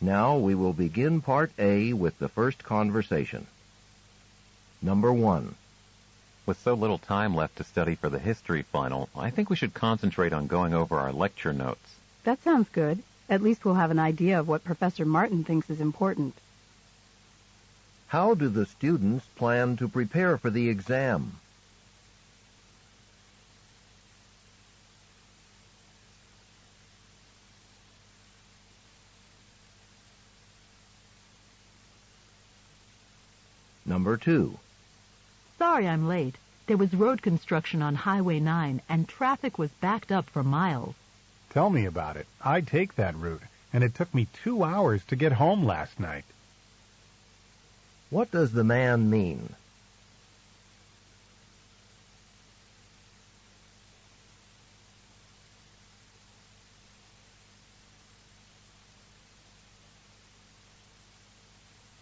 Now we will begin Part A with the first conversation. Number 1. With so little time left to study for the history final, I think we should concentrate on going over our lecture notes. That sounds good. At least we'll have an idea of what Professor Martin thinks is important. How do the students plan to prepare for the exam? Number 2. Sorry I'm late. There was road construction on Highway 9, and traffic was backed up for miles. Tell me about it. I take that route, and it took me 2 hours to get home last night. What does the man mean?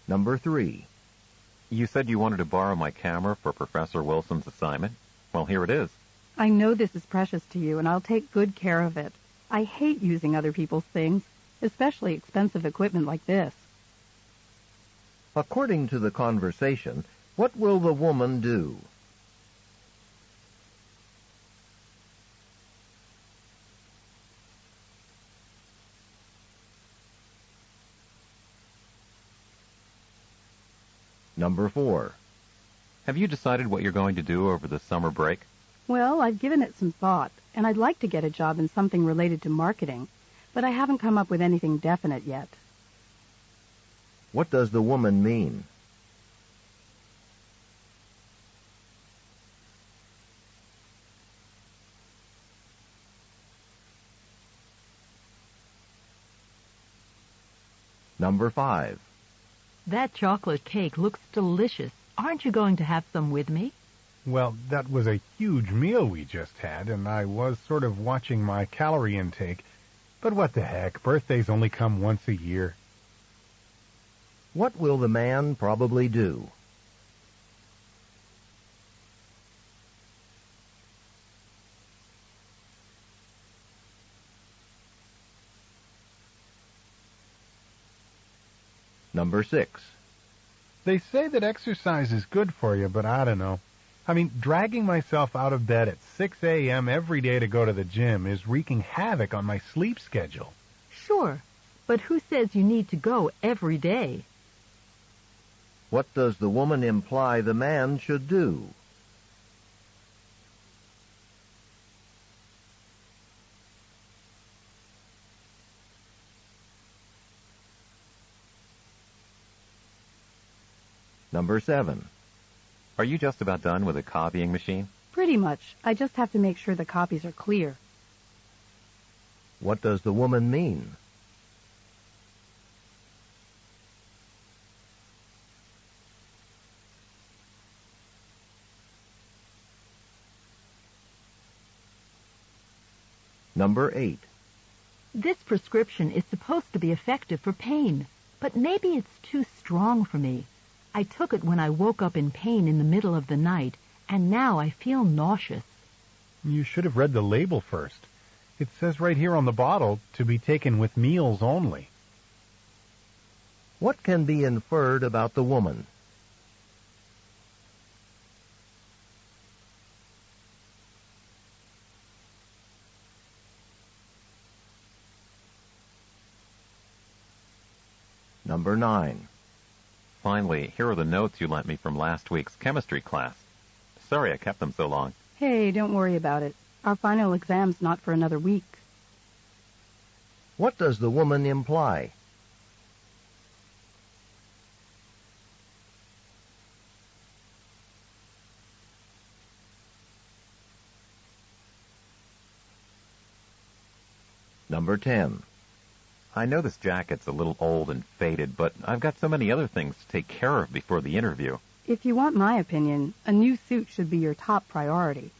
Number 3. You said you wanted to borrow my camera for Professor Wilson's assignment. Well, here it is. I know this is precious to you, and I'll take good care of it. I hate using other people's things, especially expensive equipment like this. According to the conversation, what will the woman do? Number 4. Have you decided what you're going to do over the summer break? Well, I've given it some thought, and I'd like to get a job in something related to marketing, but I haven't come up with anything definite yet. What does the woman mean? Number 5. That chocolate cake looks delicious. Aren't you going to have some with me? Well, that was a huge meal we just had, and I was sort of watching my calorie intake. But what the heck, birthdays only come once a year. What will the man probably do? Number 6. They say that exercise is good for you, but I don't know. I mean, dragging myself out of bed at 6 a.m. every day to go to the gym is wreaking havoc on my sleep schedule. Sure, but who says you need to go every day? What does the woman imply the man should do? Number 7. Are you just about done with the copying machine? Pretty much. I just have to make sure the copies are clear. What does the woman mean? Number 8. This prescription is supposed to be effective for pain, but maybe it's too strong for me. I took it when I woke up in pain in the middle of the night, and now I feel nauseous. You should have read the label first. It says right here on the bottle, to be taken with meals only. What can be inferred about the woman? Number 9. Finally, here are the notes you lent me from last week's chemistry class. Sorry I kept them so long. Hey, don't worry about it. Our final exam's not for another week. What does the woman imply? Number 10. I know this jacket's a little old and faded, but I've got so many other things to take care of before the interview. If you want my opinion, a new suit should be your top priority.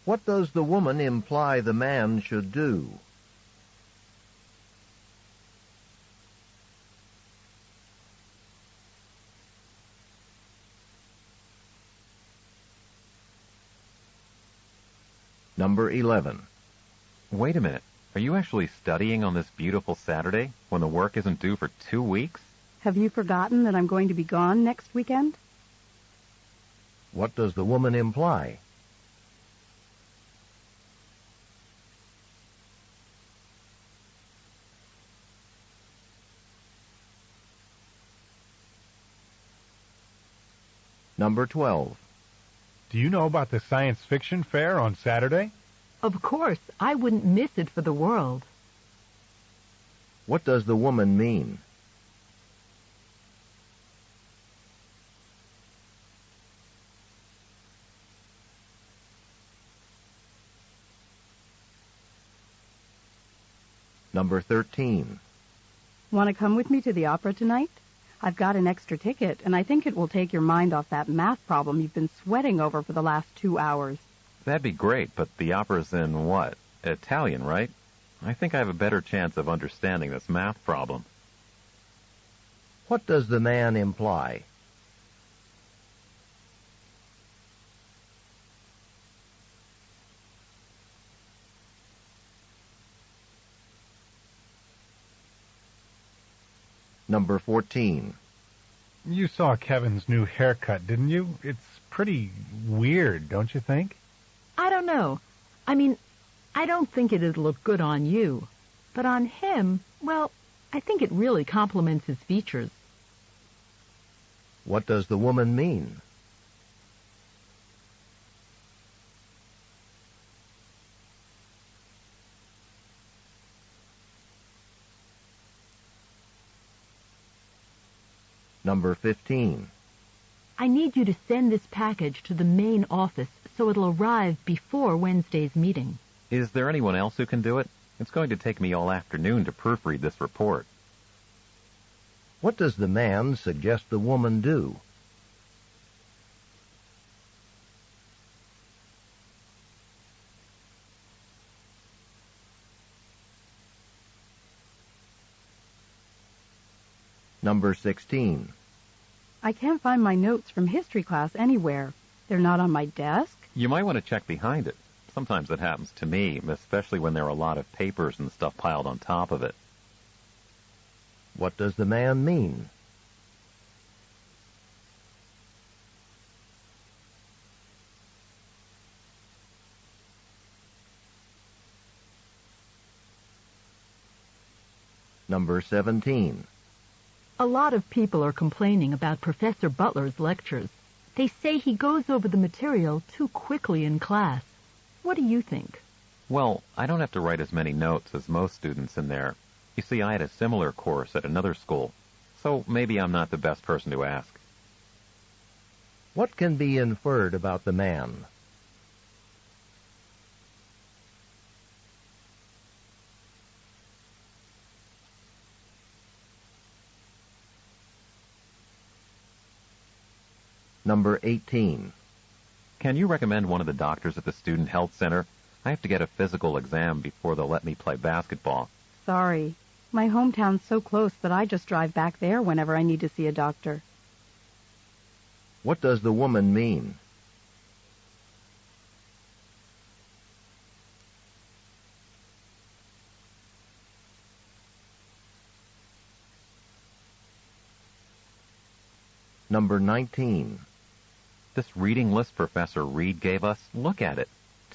What does the woman imply the man should do? Number 11. Wait a minute. Are you actually studying on this beautiful Saturday when the work isn't due for 2 weeks? Have you forgotten that I'm going to be gone next weekend? What does the woman imply? Number 12. Do you know about the science fiction fair on Saturday? Of course, I wouldn't miss it for the world. What does the woman mean? Number 13. Want to come with me to the opera tonight? I've got an extra ticket, and I think it will take your mind off that math problem you've been sweating over for the last 2 hours. That'd be great, but the opera's in what? Italian, right? I think I have a better chance of understanding this math problem. What does the man imply? Number 14. You saw Kevin's new haircut, didn't you? It's pretty weird, don't you think? I don't know. I mean, I don't think it'd look good on you. But on him, well, I think it really complements his features. What does the woman mean? Number 15. I need you to send this package to the main office so it'll arrive before Wednesday's meeting. Is there anyone else who can do it? It's going to take me all afternoon to proofread this report. What does the man suggest the woman do? Number 16. I can't find my notes from history class anywhere. They're not on my desk. You might want to check behind it. Sometimes it happens to me, especially when there are a lot of papers and stuff piled on top of it. What does the man mean? Number 17. A lot of people are complaining about Professor Butler's lectures. They say he goes over the material too quickly in class. What do you think? Well, I don't have to write as many notes as most students in there. You see, I had a similar course at another school, so maybe I'm not the best person to ask. What can be inferred about the man? Number 18. Can you recommend one of the doctors at the Student Health Center? I have to get a physical exam before they'll let me play basketball. Sorry. My hometown's so close that I just drive back there whenever I need to see a doctor. What does the woman mean? Number 19. This reading list Professor Reed gave us, look at it.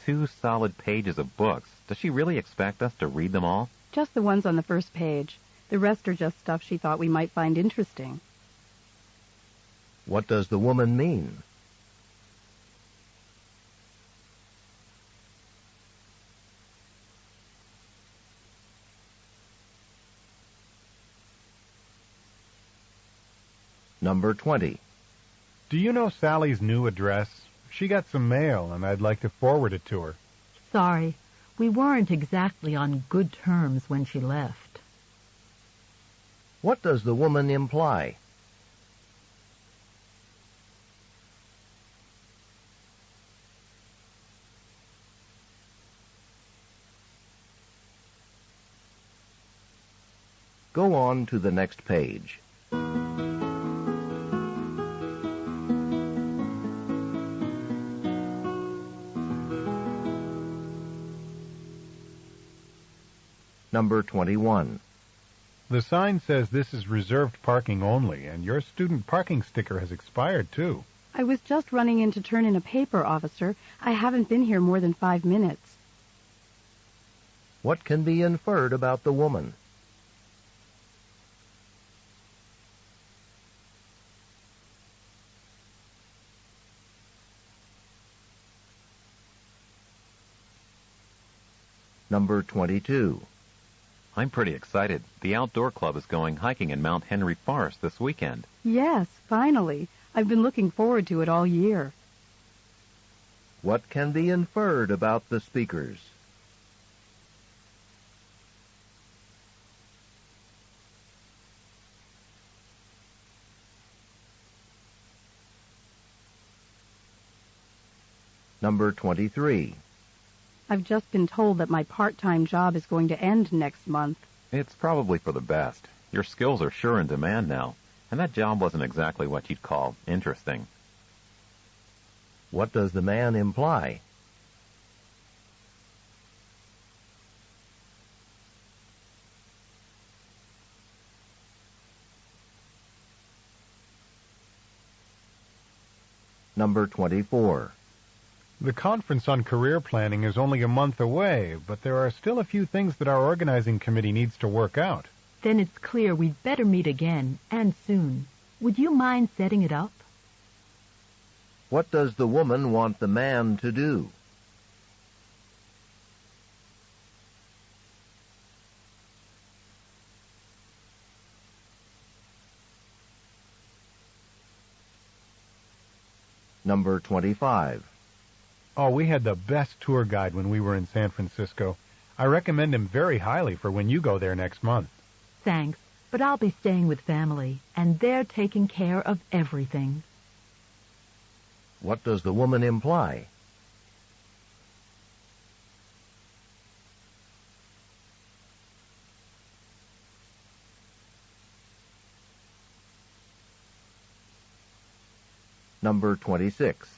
2 solid pages of books. Does she really expect us to read them all? Just the ones on the first page. The rest are just stuff she thought we might find interesting. What does the woman mean? Number 20. Do you know Sally's new address? She got some mail, and I'd like to forward it to her. Sorry, we weren't exactly on good terms when she left. What does the woman imply? Go on to the next page. Number 21. The sign says this is reserved parking only, and your student parking sticker has expired, too. I was just running in to turn in a paper, officer. I haven't been here more than 5 minutes. What can be inferred about the woman? Number 22. I'm pretty excited. The outdoor club is going hiking in Mount Henry Forest this weekend. Yes, finally. I've been looking forward to it all year. What can be inferred about the speakers? Number 23. I've just been told that my part-time job is going to end next month. It's probably for the best. Your skills are sure in demand now, and that job wasn't exactly what you'd call interesting. What does the man imply? Number 24. The conference on career planning is only a month away, but there are still a few things that our organizing committee needs to work out. Then it's clear we'd better meet again, and soon. Would you mind setting it up? What does the woman want the man to do? Number 25. Oh, we had the best tour guide when we were in San Francisco. I recommend him very highly for when you go there next month. Thanks, but I'll be staying with family, and they're taking care of everything. What does the woman imply? Number 26.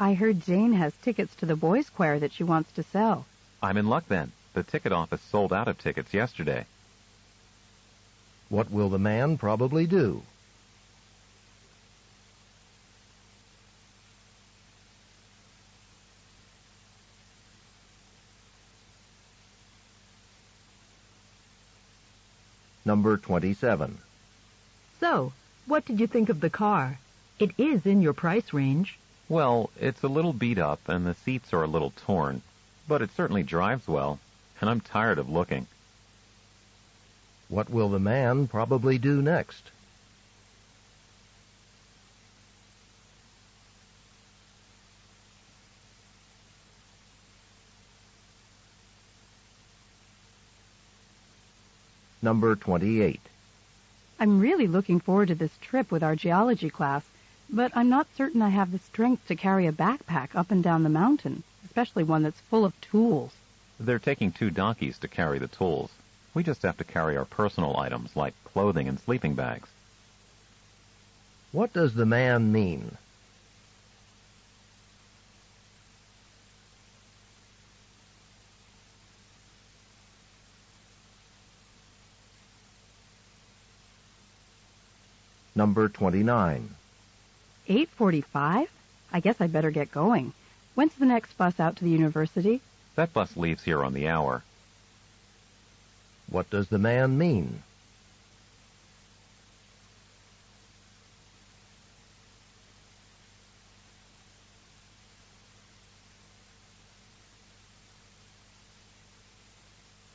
I heard Jane has tickets to the boys' choir that she wants to sell. I'm in luck then. The ticket office sold out of tickets yesterday. What will the man probably do? Number 27. So, what did you think of the car? It is in your price range. Well, it's a little beat up and the seats are a little torn, but it certainly drives well, and I'm tired of looking. What will the man probably do next? Number 28. I'm really looking forward to this trip with our geology class, but I'm not certain I have the strength to carry a backpack up and down the mountain, especially one that's full of tools. They're taking 2 donkeys to carry the tools. We just have to carry our personal items like clothing and sleeping bags. What does the man mean? Number 29. 8:45? I guess I'd better get going. When's the next bus out to the university? That bus leaves here on the hour. What does the man mean?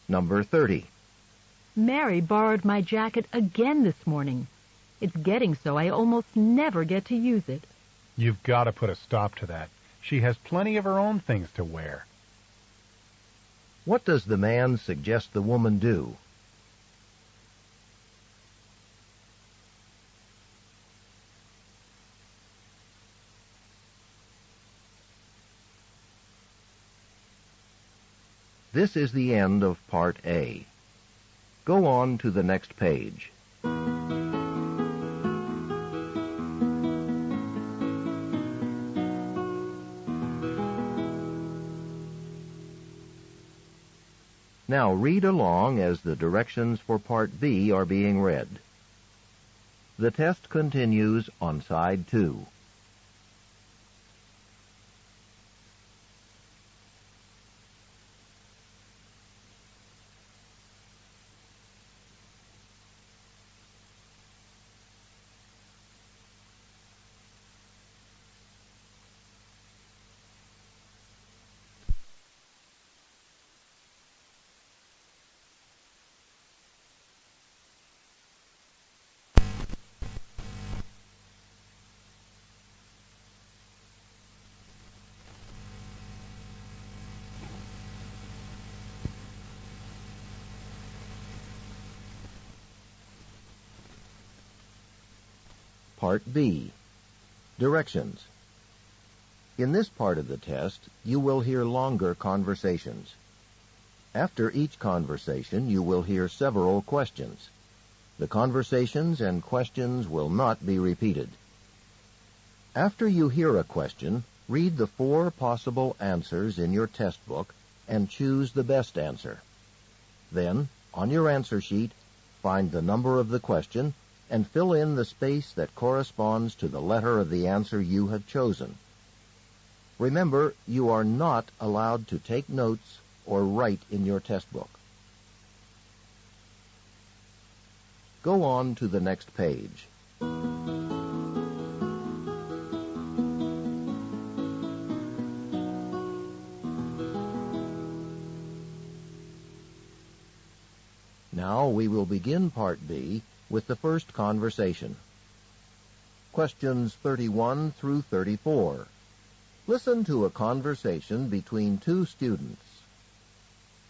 Number 30. Mary borrowed my jacket again this morning. It's getting so I almost never get to use it. You've got to put a stop to that. She has plenty of her own things to wear. What does the man suggest the woman do? This is the end of Part A. Go on to the next page. Now read along as the directions for Part B are being read. The test continues on Side 2. Part B. Directions. In this part of the test, you will hear longer conversations. After each conversation, you will hear several questions. The conversations and questions will not be repeated. After you hear a question, read the 4 possible answers in your test book and choose the best answer. Then, on your answer sheet, find the number of the question and fill in the space that corresponds to the letter of the answer you have chosen. Remember, you are not allowed to take notes or write in your test book. Go on to the next page. Now we will begin Part B with the first conversation. Questions 31 through 34. Listen to a conversation between 2 students.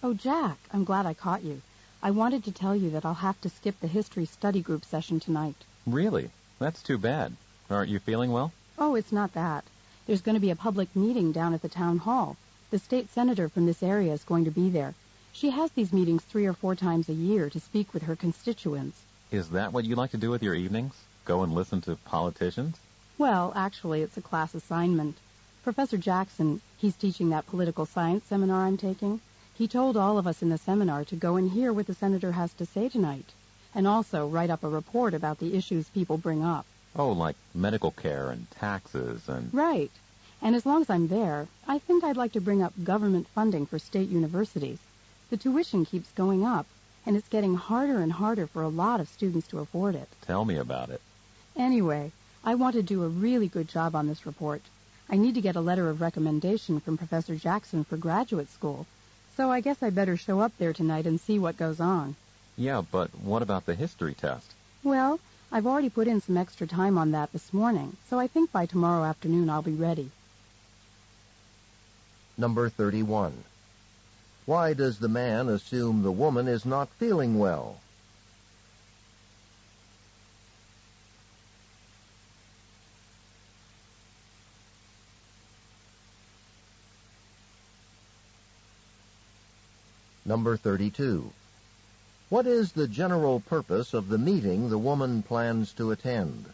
Oh, Jack, I'm glad I caught you. I wanted to tell you that I'll have to skip the history study group session tonight. Really? That's too bad. Aren't you feeling well? Oh, it's not that. There's going to be a public meeting down at the town hall. The state senator from this area is going to be there. She has these meetings 3 or 4 times a year to speak with her constituents. Is that what you like to do with your evenings? Go and listen to politicians? Well, actually, it's a class assignment. Professor Jackson, he's teaching that political science seminar I'm taking. He told all of us in the seminar to go and hear what the senator has to say tonight, and also write up a report about the issues people bring up. Oh, like medical care and taxes and... Right. And as long as I'm there, I think I'd like to bring up government funding for state universities. The tuition keeps going up, and it's getting harder and harder for a lot of students to afford it. Tell me about it. Anyway, I want to do a really good job on this report. I need to get a letter of recommendation from Professor Jackson for graduate school, so I guess I better show up there tonight and see what goes on. Yeah, but what about the history test? Well, I've already put in some extra time on that this morning, so I think by tomorrow afternoon I'll be ready. Number 31. Why does the man assume the woman is not feeling well? Number 32. What is the general purpose of the meeting the woman plans to attend?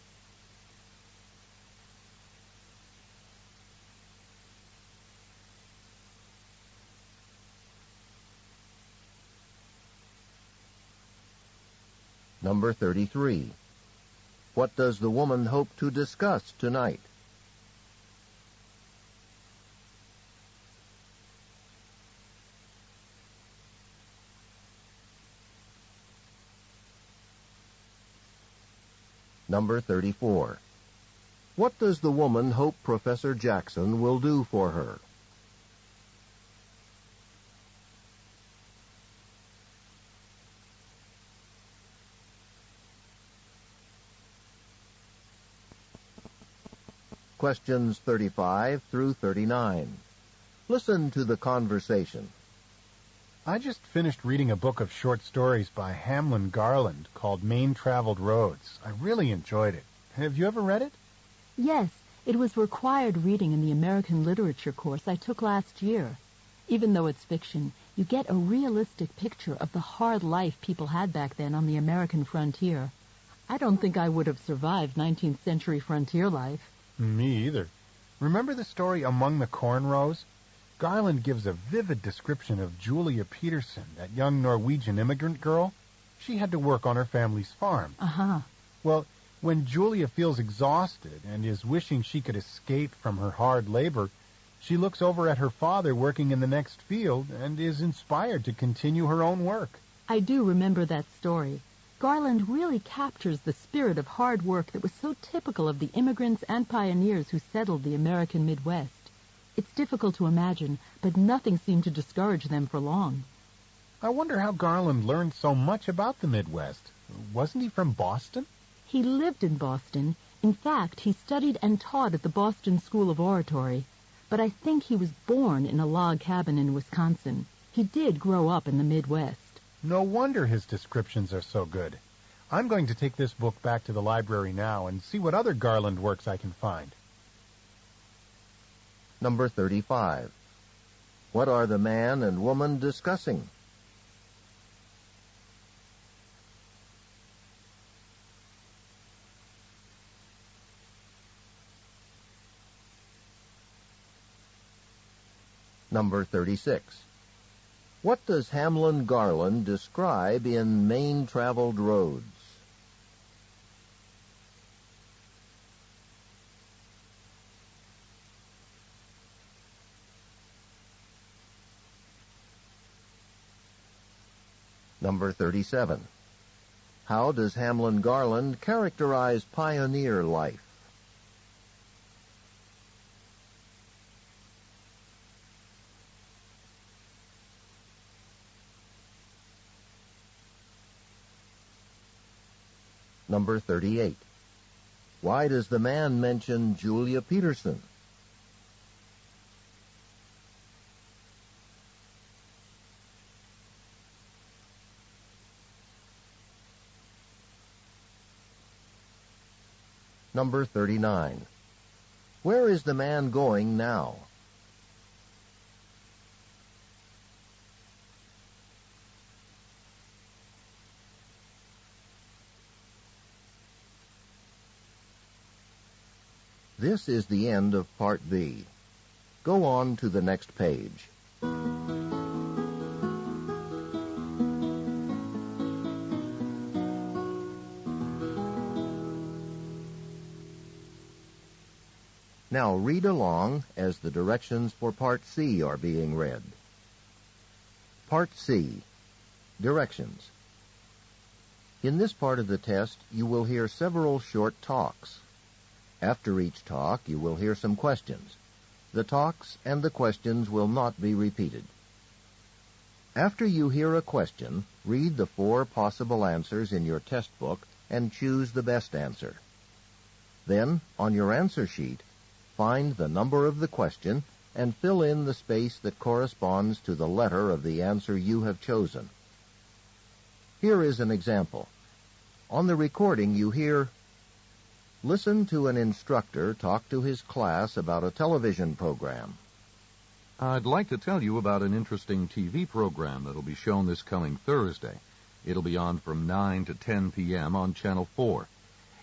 Number 33. What does the woman hope to discuss tonight? Number 34. What does the woman hope Professor Jackson will do for her? Questions 35 through 39. Listen to the conversation. I just finished reading a book of short stories by Hamlin Garland called Main Traveled Roads. I really enjoyed it. Have you ever read it? Yes, it was required reading in the American literature course I took last year. Even though it's fiction, you get a realistic picture of the hard life people had back then on the American frontier. I don't think I would have survived 19th century frontier life. Me either. Remember the story Among the Corn Rows? Garland gives a vivid description of Julia Peterson, that young Norwegian immigrant girl. She had to work on her family's farm. Uh-huh. Well, when Julia feels exhausted and is wishing she could escape from her hard labor, she looks over at her father working in the next field and is inspired to continue her own work. I do remember that story. Garland really captures the spirit of hard work that was so typical of the immigrants and pioneers who settled the American Midwest. It's difficult to imagine, but nothing seemed to discourage them for long. I wonder how Garland learned so much about the Midwest. Wasn't he from Boston? He lived in Boston. In fact, he studied and taught at the Boston School of Oratory. But I think he was born in a log cabin in Wisconsin. He did grow up in the Midwest. No wonder his descriptions are so good. I'm going to take this book back to the library now and see what other Garland works I can find. Number 35. What are the man and woman discussing? Number 36. What does Hamlin Garland describe in Main Traveled Roads? Number 37. How does Hamlin Garland characterize pioneer life? Number 38. Why does the man mention Julia Peterson? Number 39. Where is the man going now? This is the end of Part B. Go on to the next page. Now read along as the directions for Part C are being read. Part C. Directions. In this part of the test, you will hear several short talks. After each talk, you will hear some questions. The talks and the questions will not be repeated. After you hear a question, read the 4 possible answers in your test book and choose the best answer. Then, on your answer sheet, find the number of the question and fill in the space that corresponds to the letter of the answer you have chosen. Here is an example. On the recording you hear, "Listen to an instructor talk to his class about a television program." I'd like to tell you about an interesting TV program that'll be shown this coming Thursday. It'll be on from 9 to 10 p.m. on Channel 4.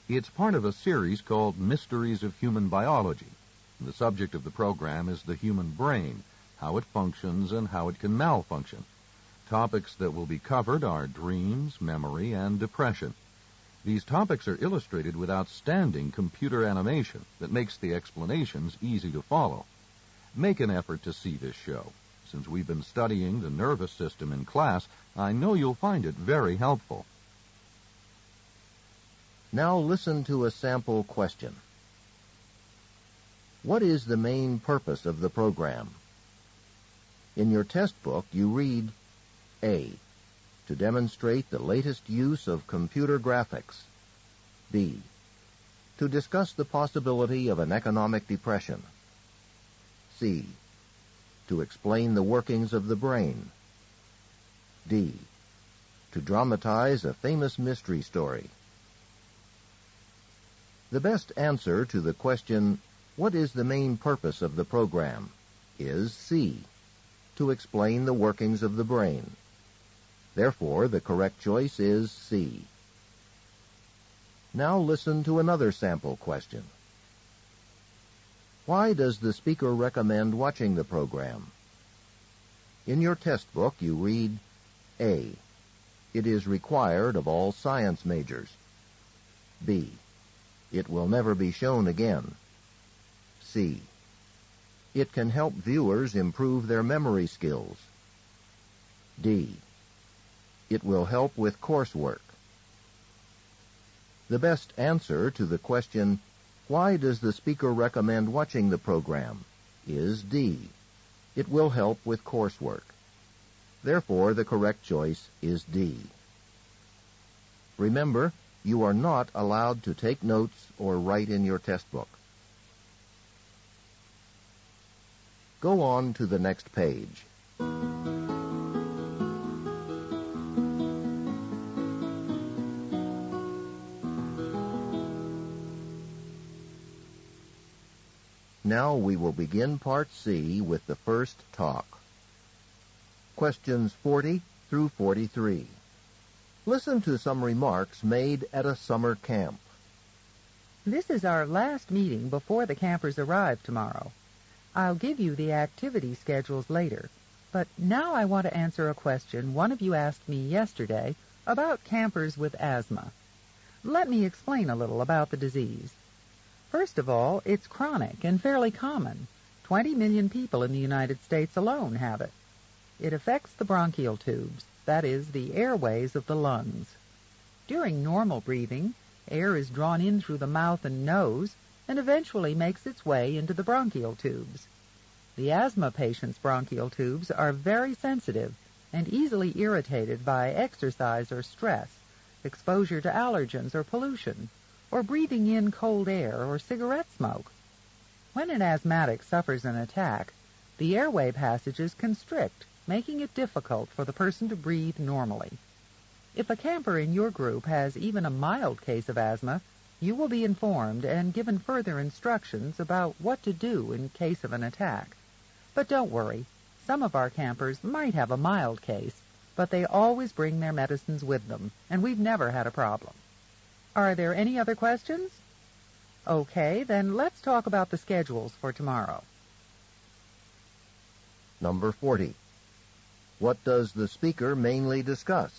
It's part of a series called Mysteries of Human Biology. The subject of the program is the human brain, how it functions and how it can malfunction. Topics that will be covered are dreams, memory, and depression. These topics are illustrated with outstanding computer animation that makes the explanations easy to follow. Make an effort to see this show. Since we've been studying the nervous system in class, I know you'll find it very helpful. Now listen to a sample question. What is the main purpose of the program? In your test book, you read, A, to demonstrate the latest use of computer graphics. B, to discuss the possibility of an economic depression. C, to explain the workings of the brain. D, to dramatize a famous mystery story. The best answer to the question, what is the main purpose of the program, is C, to explain the workings of the brain. Therefore, the correct choice is C. Now listen to another sample question. Why does the speaker recommend watching the program? In your test book, you read, A. It is required of all science majors. B. It will never be shown again. C. It can help viewers improve their memory skills. D. It will help with coursework. The best answer to the question, why does the speaker recommend watching the program, is D. It will help with coursework. Therefore, the correct choice is D. Remember, you are not allowed to take notes or write in your test book. Go on to the next page. Now we will begin Part C with the first talk. Questions 40 through 43. Listen to some remarks made at a summer camp. This is our last meeting before the campers arrive tomorrow. I'll give you the activity schedules later, but now I want to answer a question one of you asked me yesterday about campers with asthma. Let me explain a little about the disease. First of all, it's chronic and fairly common. 20 million people in the United States alone have it. It affects the bronchial tubes, that is, the airways of the lungs. During normal breathing, air is drawn in through the mouth and nose and eventually makes its way into the bronchial tubes. The asthma patient's bronchial tubes are very sensitive and easily irritated by exercise or stress, exposure to allergens or pollution, or breathing in cold air or cigarette smoke. When an asthmatic suffers an attack, the airway passages constrict, making it difficult for the person to breathe normally. If a camper in your group has even a mild case of asthma, you will be informed and given further instructions about what to do in case of an attack. But don't worry, some of our campers might have a mild case, but they always bring their medicines with them, and we've never had a problem. Are there any other questions? Okay, then let's talk about the schedules for tomorrow. Number 40. What does the speaker mainly discuss?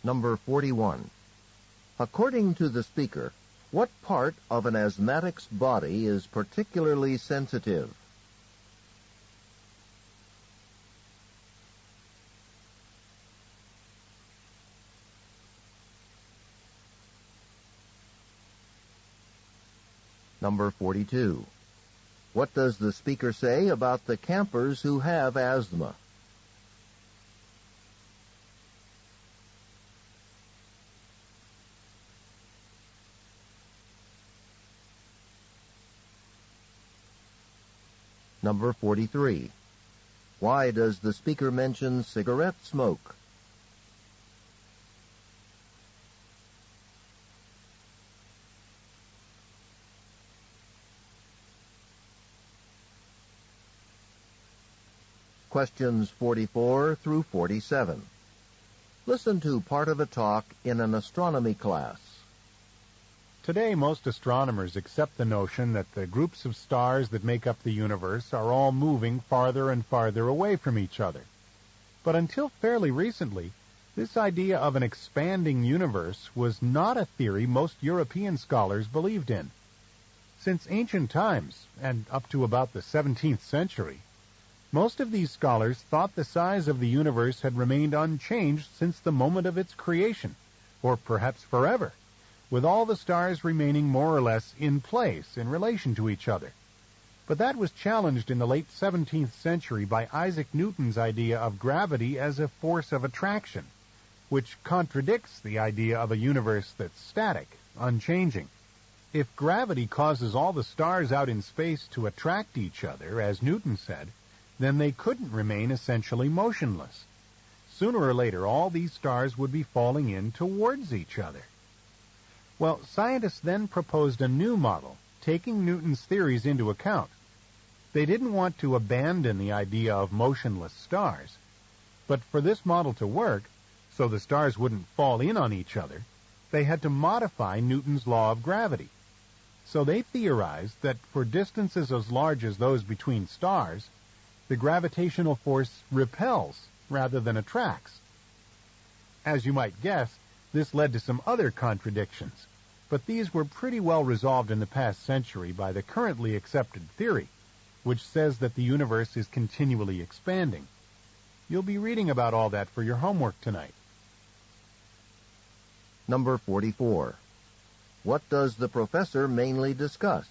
Number 41. According to the speaker, what part of an asthmatic's body is particularly sensitive? Number 42. What does the speaker say about the campers who have asthma? Number 43. Why does the speaker mention cigarette smoke? Questions 44 through 47. Listen to part of a talk in an astronomy class. Today, most astronomers accept the notion that the groups of stars that make up the universe are all moving farther and farther away from each other. But until fairly recently, this idea of an expanding universe was not a theory most European scholars believed in. Since ancient times, and up to about the 17th century, most of these scholars thought the size of the universe had remained unchanged since the moment of its creation, or perhaps forever, with all the stars remaining more or less in place in relation to each other. But that was challenged in the late 17th century by Isaac Newton's idea of gravity as a force of attraction, which contradicts the idea of a universe that's static, unchanging. If gravity causes all the stars out in space to attract each other, as Newton said, then they couldn't remain essentially motionless. Sooner or later, all these stars would be falling in towards each other. Well, scientists then proposed a new model, taking Newton's theories into account. They didn't want to abandon the idea of motionless stars, but for this model to work, So the stars wouldn't fall in on each other, they had to modify Newton's law of gravity. So they theorized that for distances as large as those between stars, the gravitational force repels rather than attracts. As you might guess, this led to some other contradictions, but these were pretty well resolved in the past century by the currently accepted theory, which says that the universe is continually expanding. You'll be reading about all that for your homework tonight. Number 44. What does the professor mainly discuss?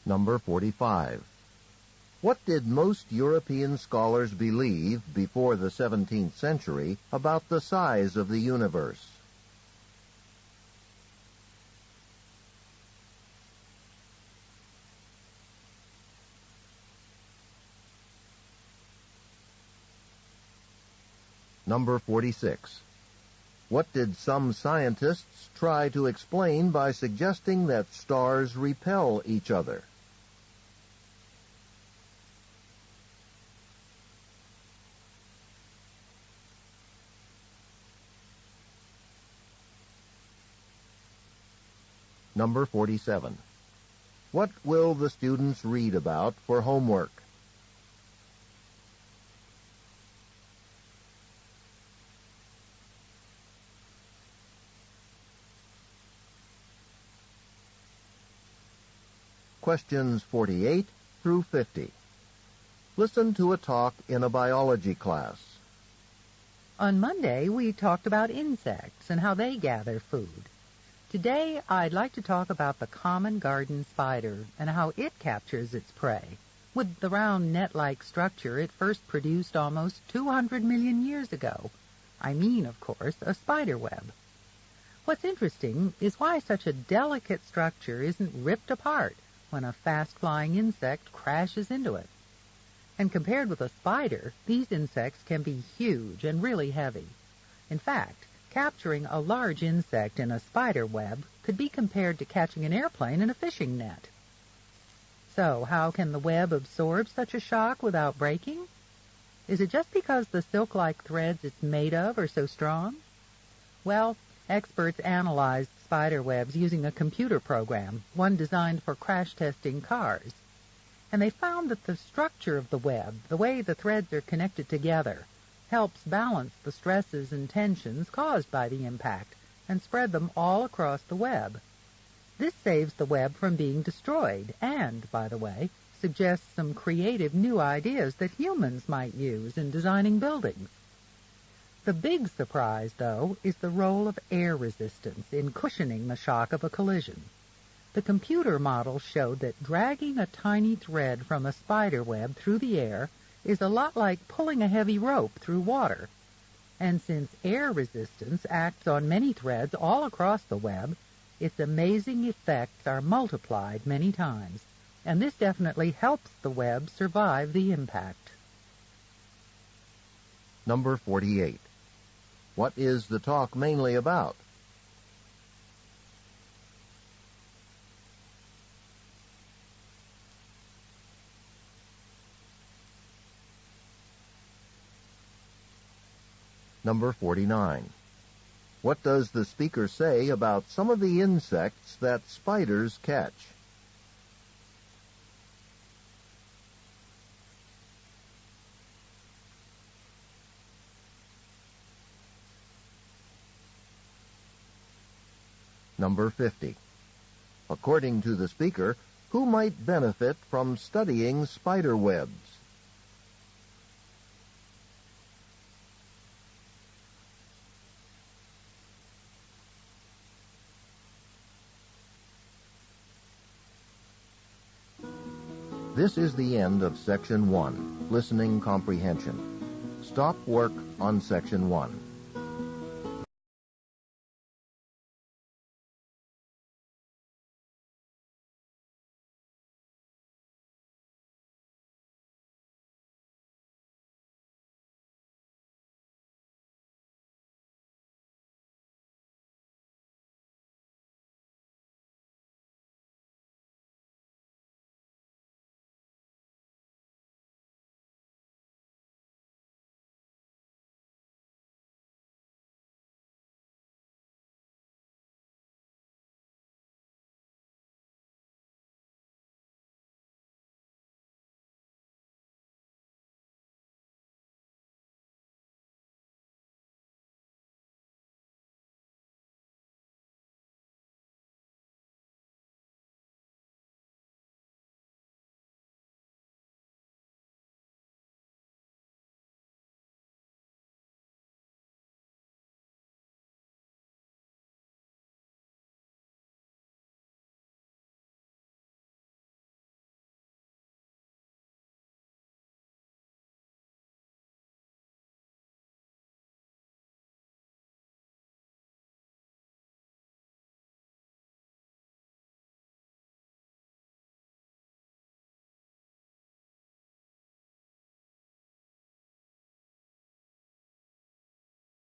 Number 45. What did most European scholars believe before the 17th century about the size of the universe? Number 46. What did some scientists try to explain by suggesting that stars repel each other? Number 47. What will the students read about for homework? Questions 48 through 50. Listen to a talk in a biology class. On Monday, we talked about insects and how they gather food. Today, I'd like to talk about the common garden spider and how it captures its prey. With the round net-like structure it first produced almost 200 million years ago. I mean, of course, a spider web. What's interesting is why such a delicate structure isn't ripped apart when a fast-flying insect crashes into it. And compared with a spider, these insects can be huge and really heavy. In fact, capturing a large insect in a spider web could be compared to catching an airplane in a fishing net. So, how can the web absorb such a shock without breaking? Is it just because the silk-like threads it's made of are so strong? Well, experts analyzed spider webs using a computer program, one designed for crash testing cars. And they found that the structure of the web, the way the threads are connected together, helps balance the stresses and tensions caused by the impact and spread them all across the web. This saves the web from being destroyed and, by the way, suggests some creative new ideas that humans might use in designing buildings. The big surprise, though, is the role of air resistance in cushioning the shock of a collision. The computer model showed that dragging a tiny thread from a spider web through the air is a lot like pulling a heavy rope through water. And since air resistance acts on many threads all across the web, its amazing effects are multiplied many times, and this definitely helps the web survive the impact. Number 48. What is the talk mainly about? Number 49. What does the speaker say about some of the insects that spiders catch? Number 50. According to the speaker, who might benefit from studying spider webs? This is the end of Section 1, Listening Comprehension. Stop work on Section 1.